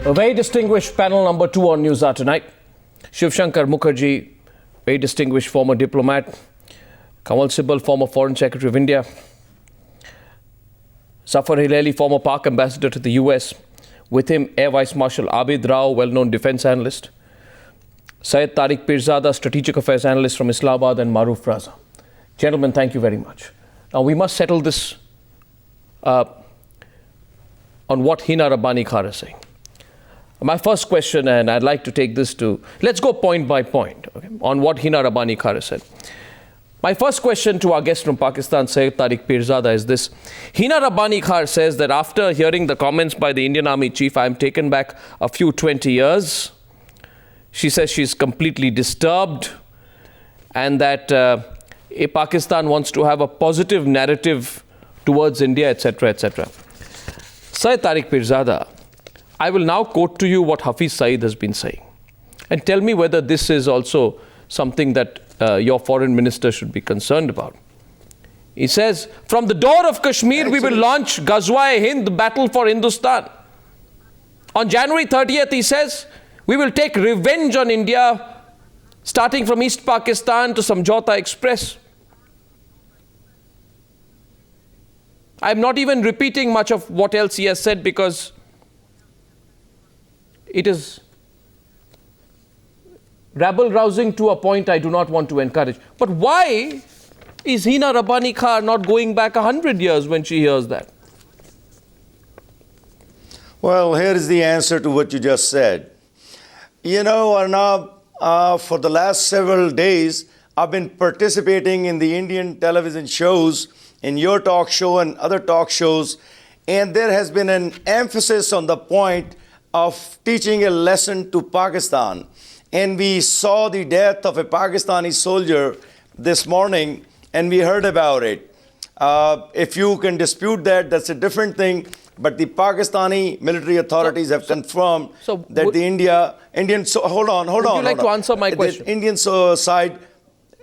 A very distinguished panel number 2 on Newshour tonight. Shiv Shankar Mukherjee, very distinguished former diplomat. Kamal Sibal, former Foreign Secretary of India. Zafar Hilali, former Pak ambassador to the US. With him, Air Vice Marshal Abid Rao, well-known defense analyst. Syed Tariq Pirzada, strategic affairs analyst from Islamabad, and Maruf Raza. Gentlemen, thank you very much. Now, we must settle this on what Hina Rabbani Khar is saying. My first question, and I'd like to take this to, let's go point by point, okay, on what Hina Rabbani Khar has said. My first question to our guest from Pakistan, Syed Tariq Pirzada, is this. Hina Rabbani Khar says that after hearing the comments by the Indian Army chief, I am taken back a few 20 years. She says she's completely disturbed and that Pakistan wants to have a positive narrative towards India, etc., etc. Syed Tariq Pirzada, I will now quote to you what Hafiz Saeed has been saying. And tell me whether this is also something that your foreign minister should be concerned about. He says, from the door of Kashmir, we will launch Ghazwa-e-Hind, the battle for Hindustan. On January 30th, he says, we will take revenge on India, starting from East Pakistan to Samjhauta Express. I'm not even repeating much of what else he has said because it is rabble-rousing to a point I do not want to encourage. But why is Hina Rabbani Khar not going back 100 years when she hears that? Well, here is the answer to what you just said. You know, Arnab, for the last several days, I've been participating in the Indian television shows, in your talk show and other talk shows, and there has been an emphasis on the point of teaching a lesson to Pakistan. And we saw the death of a Pakistani soldier this morning, and we heard about it. If you can dispute that, that's a different thing. But the Pakistani military authorities have confirmed that the hold on. Would you like to answer my question? The Indian side,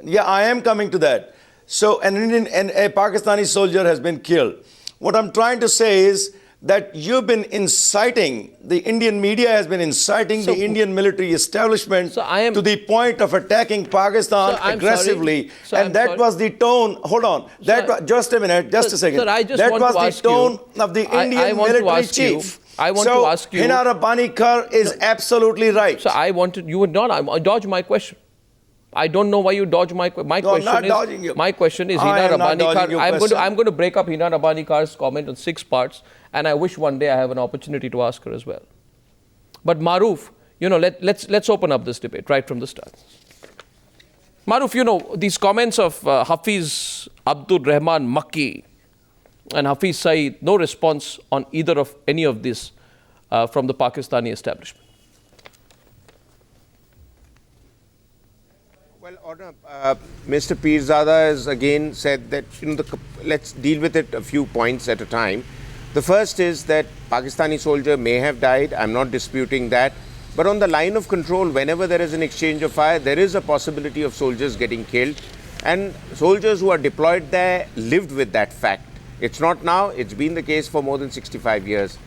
yeah, I am coming to that. So a Pakistani soldier has been killed. What I'm trying to say is that you've been inciting, the Indian media has been inciting the Indian military establishment to the point of attacking Pakistan aggressively. And that was the tone, hold on, just a minute, just a second. That was the tone of the Indian military chief. I want to ask you. Hina Rabbani Khar is absolutely right. So you would not dodge my question. I don't know why you dodge my question. My question is Hina Rabbani Khar. I'm going to break up Hina Rabbani Khar's comment in 6 parts, and I wish one day I have an opportunity to ask her as well. But Maruf, you know, let's open up this debate right from the start. Maruf, you know, these comments of Hafiz Abdul Rahman Makki and Hafiz Saeed, no response on either of any of this from the Pakistani establishment. Well, Mr. Pirzada has again said that let's deal with it a few points at a time. The first is that Pakistani soldier may have died. I'm not disputing that. But on the line of control, whenever there is an exchange of fire, there is a possibility of soldiers getting killed. And soldiers who are deployed there lived with that fact. It's not now. It's been the case for more than 65 years.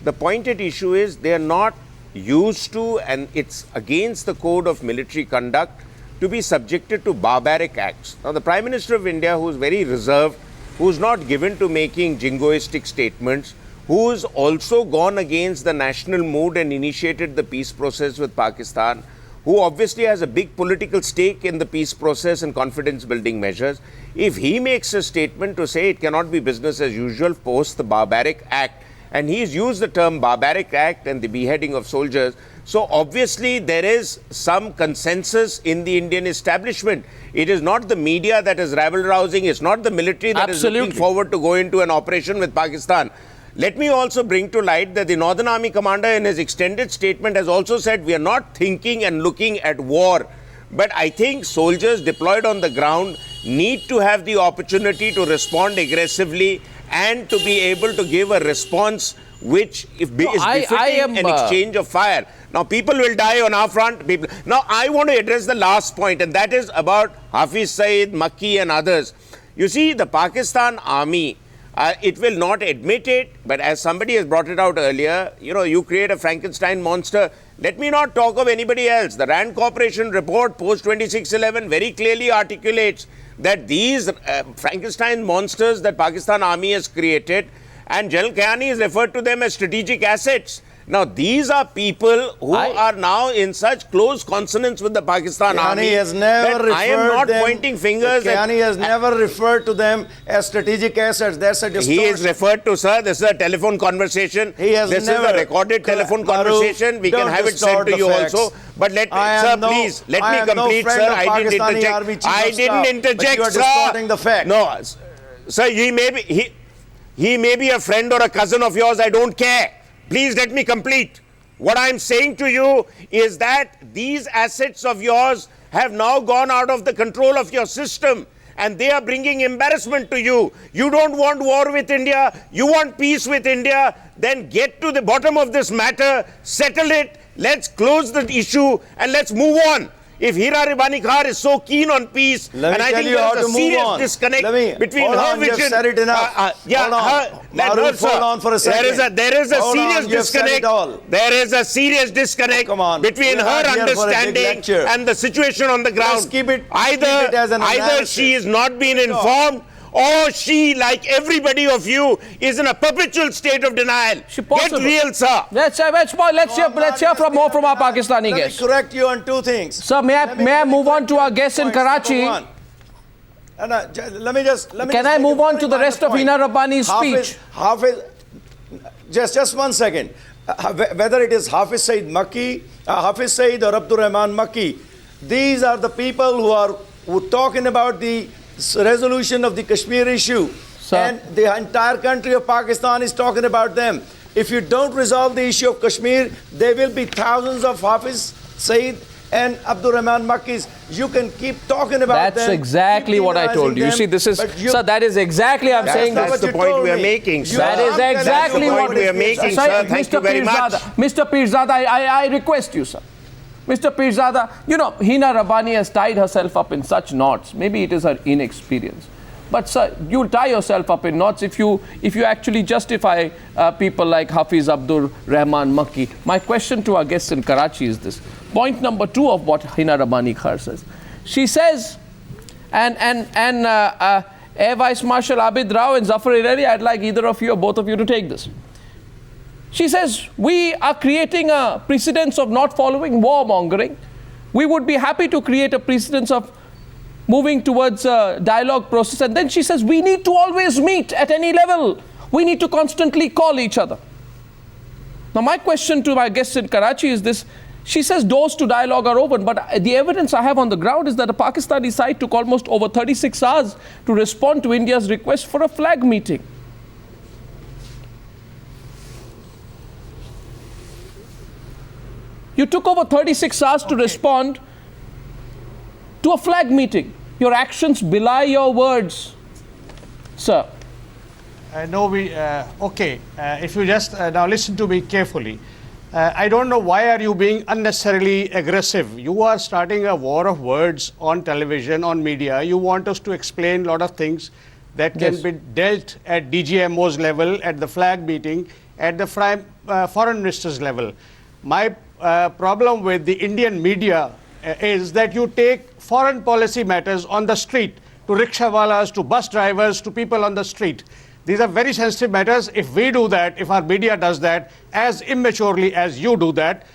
The point at issue is they are not used to, and it's against the code of military conduct, to be subjected to barbaric acts. Now, the Prime Minister of India, who is very reserved, who's not given to making jingoistic statements, who's also gone against the national mood and initiated the peace process with Pakistan, who obviously has a big political stake in the peace process and confidence-building measures, if he makes a statement to say it cannot be business as usual post the barbaric act, and he's used the term barbaric act and the beheading of soldiers, so obviously there is some consensus in the Indian establishment. It is not the media that is rabble-rousing. It's not the military that is looking forward to go into an operation with Pakistan. Let me also bring to light that the Northern Army commander in his extended statement has also said we are not thinking and looking at war. But I think soldiers deployed on the ground need to have the opportunity to respond aggressively and to be able to give a response which is befitting an exchange of fire. Now, people will die on our front. Now, I want to address the last point, and that is about Hafiz Saeed, Makki and others. You see, the Pakistan army It will not admit it, but as somebody has brought it out earlier, you create a Frankenstein monster. Let me not talk of anybody else. The Rand Corporation report post-2611 very clearly articulates that these Frankenstein monsters that Pakistan Army has created, and General Kayani has referred to them as strategic assets. Now, these are people who are now in such close consonance with the Pakistan Army. Has never that I am not pointing fingers. Kayani has never referred to them as strategic assets. That's a distortion. He is referred to, sir. This is a telephone conversation. This is a recorded telephone conversation. We can have it sent to you also. But let me complete, sir. I didn't interject. I didn't interject, sir. Distorting the fact. No, sir. He may be a friend or a cousin of yours. I don't care. Please let me complete. What I'm saying to you is that these assets of yours have now gone out of the control of your system, and they are bringing embarrassment to you. You don't want war with India. You want peace with India. Then get to the bottom of this matter, settle it. Let's close the issue and let's move on. If Rabbani Khar is so keen on peace, and I think there's a serious disconnect between her vision. Said it enough. Hold on for a second. There is a serious disconnect. There is a serious disconnect between her understanding and the situation on the ground. Either she is not being informed, or she, like everybody of you, is in a perpetual state of denial. Get real, sir. Let's hear from more from our Pakistani guests. Let me correct you on two things. Sir, may I move on to our guests in Karachi? Can I move on to the rest of Hina Rabbani's speech? Just 1 second. Whether it is Hafiz Saeed or Abdur Rahman Makki, these are the people who are talking about the resolution of the Kashmir issue. Sir. And the entire country of Pakistan is talking about them. If you don't resolve the issue of Kashmir, there will be thousands of Hafiz Saeed and Abdur Rahman Makkis. You can keep talking about them. That's exactly what I told you. You see, this is, sir, that is exactly, I'm saying that's the point we are making, sir. That is exactly what we are making, sir. Thank you very much. Mr. Pirzada, I request you, sir. Mr. Pirzada, Hina Rabbani has tied herself up in such knots. Maybe it is her inexperience. But sir, you tie yourself up in knots if you actually justify people like Hafiz Abdur Rahman Makki. My question to our guests in Karachi is this. Point number 2 of what Hina Rabbani Khar says. She says, and Air Vice Marshal Abid Rao and Zafar Irani, I'd like either of you or both of you to take this. She says, we are creating a precedence of not following warmongering. We would be happy to create a precedence of moving towards a dialogue process. And then she says, we need to always meet at any level. We need to constantly call each other. Now, my question to my guests in Karachi is this. She says doors to dialogue are open, but the evidence I have on the ground is that the Pakistani side took almost over 36 hours to respond to India's request for a flag meeting. You took over 36 hours to respond to a flag meeting. Your actions belie your words, sir. If you just now listen to me carefully. I don't know why are you being unnecessarily aggressive. You are starting a war of words on television, on media. You want us to explain a lot of things that can be dealt at DGMO's level, at the flag meeting, at the foreign minister's level. My problem with the Indian media is that you take foreign policy matters on the street, to rickshawalas, to bus drivers, to people on the street. These are very sensitive matters. If we do that, if our media does that, as immaturely as you do that,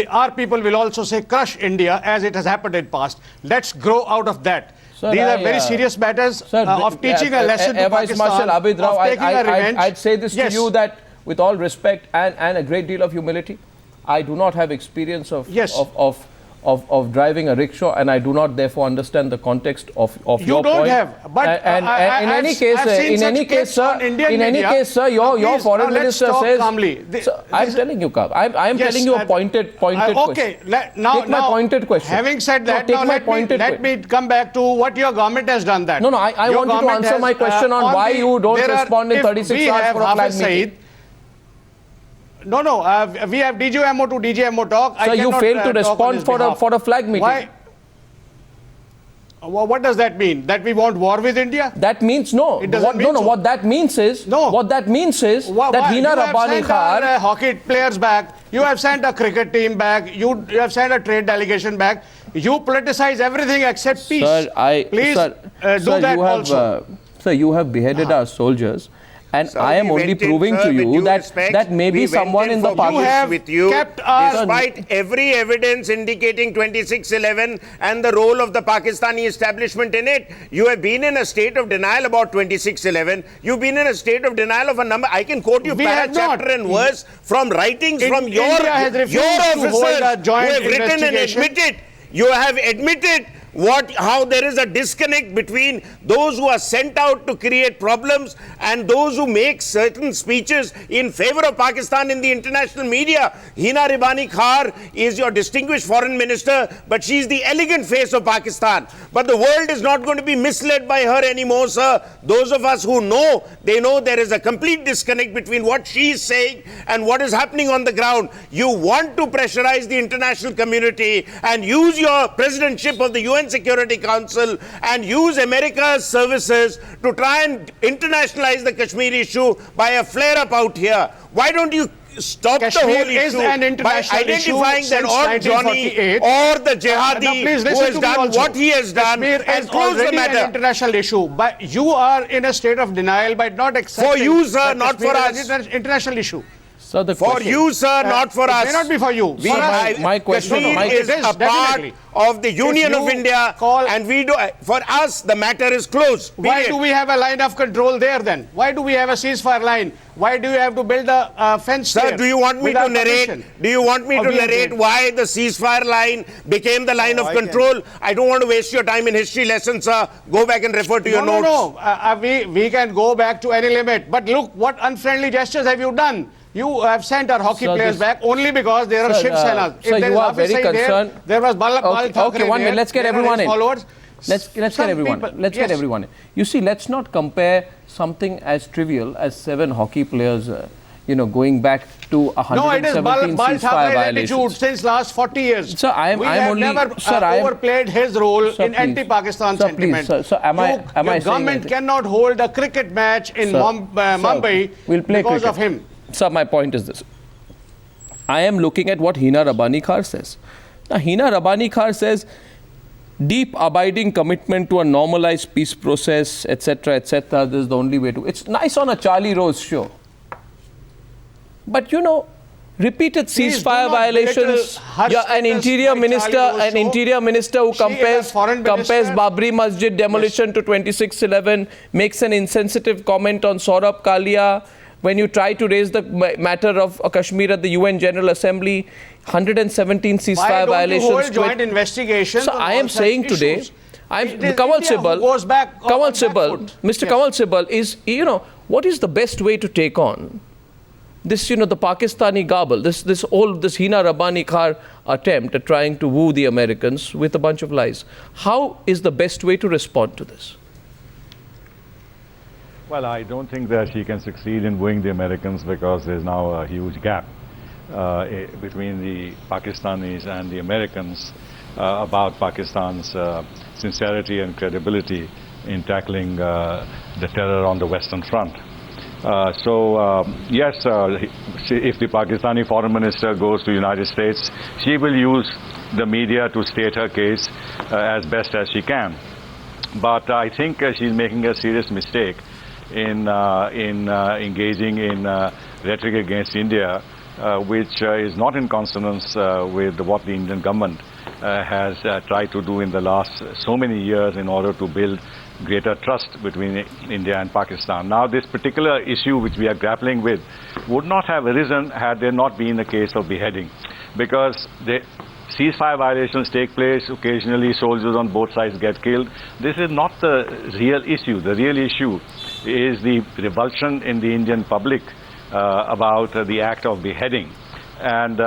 our people will also say, crush India, as it has happened in past. Let's grow out of that. Sir, these are very serious matters of teaching a lesson to Pakistan, Marshal Abid Rao, of taking a revenge. I'd say this to you that, with all respect and a great deal of humility, I do not have experience of driving a rickshaw, and I do not therefore understand the context of your point. You don't have, but in any case, sir, your foreign minister says. I'm telling you, I am telling you a pointed question. Okay, now my pointed question. Having said that, let me come back to what your government has done. That I want you to answer my question on why you don't respond in 36 hours for a flag meeting. No, we have DGMO to DGMO talk. So you failed to respond for a flag meeting. Why? What does that mean? That we want war with India? That means no. It doesn't mean no. so. What that means is No. that Hina Rabbani Khar. Hockey players back. You have sent a cricket team back. You have sent a trade delegation back. You politicize everything except peace. Sir, Please do that also. Sir, you have beheaded our soldiers. And Sir, I am we only went in, proving sir, to with you due that respect, maybe we went someone in the for peace Pakistan. with you, kept our- despite every evidence indicating 2611 and the role of the Pakistani establishment in it. You have been in a state of denial about 2611. You've been in a state of denial of a number. I can quote you We para, have not. chapter and verse from writings from India has refused your to hold officers a joint who have written and investigation. admitted. You have admitted how there is a disconnect between those who are sent out to create problems and those who make certain speeches in favor of Pakistan in the international media. Hina Rabbani Khar is your distinguished foreign minister, but she's the elegant face of Pakistan. But the world is not going to be misled by her anymore, sir. Those of us who know, they know there is a complete disconnect between what she is saying and what is happening on the ground. You want to pressurize the international community and use your presidentship of the UN Security Council and use America's services to try and internationalize the Kashmir issue by a flare-up out here. Why don't you stop Kashmir the whole is issue an by international identifying issue that since odd Johnny 1948. or the jihadi Now, please who listen has to me done also. what he has done Kashmir and is close the already matter. an international issue, but you are in a state of denial by not accepting. For you, sir, that not Kashmir for is us. an international issue. So the For question- you, sir, not for us. It may not be for you. We, For us. my question- Kashmir my- is It is, a part definitely. of the Union If of you India, call- and we do. For us, the matter is closed. Why period. do we have a line of control there then? Why do we have a ceasefire line? Why do you have to build a fence Sir, there do you want me to without narrate? permission? Do you want me to Obviously. narrate why the ceasefire line became the line of I can. control? I don't want to waste your time in history lessons, sir. Go back and refer to your No, notes. no. We can go back to any limit. But look, what unfriendly gestures have you done? You have sent our hockey Sir, players this- back only because there are Sir, ships and us. If sir, there you is are very Hafiz Saeed concerned. There was Bal Okay, Thackeray 1 minute. there, Let's get there are everyone his in. followers. Let's get Some everyone. people- Let's get yes. everyone in. You see, let's not compare something as trivial as 7 hockey players, going back to No, it is 117 Bal ceasefire Thackeray's attitude violations. since last 40 years. Sir, I am we only. have never Sir, I am. overplayed his role Sir, in please. anti-Pakistan Sir, please, sentiment. sir, am I your saying government anything? cannot hold a cricket match in Sir, Mumbai we'll play because cricket. of him. Sir, my point is this. I am looking at what Hina Rabbani Khar says. Now, Hina Rabbani Khar says, deep abiding commitment to a normalized peace process, etc., etc. This is the only way to. It's nice on a Charlie Rose show. But repeated Please do ceasefire not belittle violations. her Yeah, an status interior by minister, Charlie Rose show. interior minister who She is a foreign compares minister. Babri Masjid demolition to 2611, makes an insensitive comment on Saurabh Kalia. When you try to raise the matter of Kashmir at the UN General Assembly, 117 Why ceasefire don't violations. you hold joint investigations? So on I all am such saying today, issues? It is Kamal India who Sibal, goes back on Kamal that Sibal, foot. Mr. Yes. Kamal Sibal is, what is the best way to take on this, the Pakistani gabble, this Hina Rabbani Khar attempt at trying to woo the Americans with a bunch of lies? How is the best way to respond to this? Well, I don't think that she can succeed in wooing the Americans because there's now a huge gap between the Pakistanis and the Americans about Pakistan's sincerity and credibility in tackling the terror on the Western Front. Yes, if the Pakistani foreign minister goes to the United States, she will use the media to state her case as best as she can. But I think she's making a serious mistake in engaging in rhetoric against India, which is not in consonance with what the Indian government has tried to do in the last so many years in order to build greater trust between India and Pakistan. Now, this particular issue which we are grappling with would not have arisen had there not been a case of beheading, because the ceasefire violations take place, occasionally soldiers on both sides get killed. This is not the real issue. The real issue is the revulsion in the Indian public about the act of beheading. And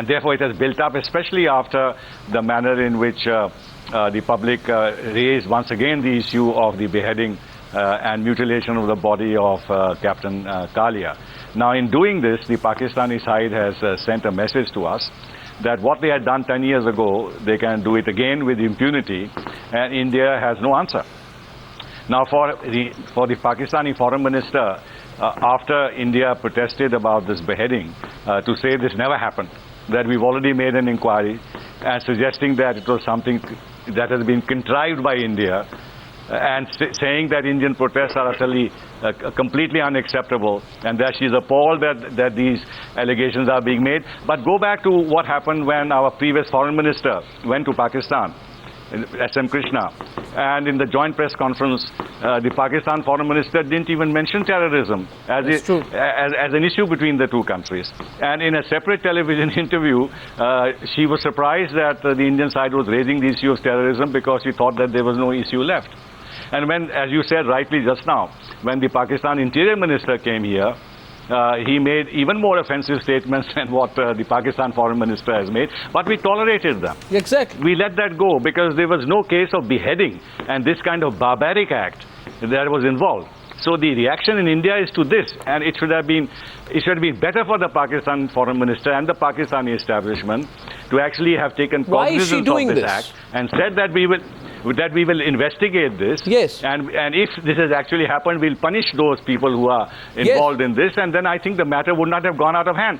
therefore it has built up, especially after the manner in which the public raised once again the issue of the beheading and mutilation of the body of Captain Kalia. Now, in doing this, the Pakistani side has sent a message to us that what they had done 10 years ago, they can do it again with impunity, and India has no answer. Now, for the Pakistani foreign minister, after India protested about this beheading, to say this never happened, that we've already made an inquiry, and suggesting that it was something that has been contrived by India, and saying that Indian protests are utterly completely unacceptable, and that she's appalled that these allegations are being made. But go back to what happened when our previous foreign minister went to Pakistan, S.M. Krishna, and in the joint press conference, the Pakistan foreign minister didn't even mention terrorism as an issue between the two countries. And in a separate television interview, she was surprised that the Indian side was raising the issue of terrorism because she thought that there was no issue left. And when, as you said rightly just now, when the Pakistan Interior Minister came here, he made even more offensive statements than what the Pakistan Foreign Minister has made, but we tolerated them. Exactly. We let that go because there was no case of beheading and this kind of barbaric act that was involved. So the reaction in India is to this, and it should have been better for the Pakistan Foreign Minister and the Pakistani establishment to actually have taken cognizance of this act and said that we will investigate this. Yes. And if this has actually happened, we'll punish those people who are involved in this, and then I think the matter would not have gone out of hand.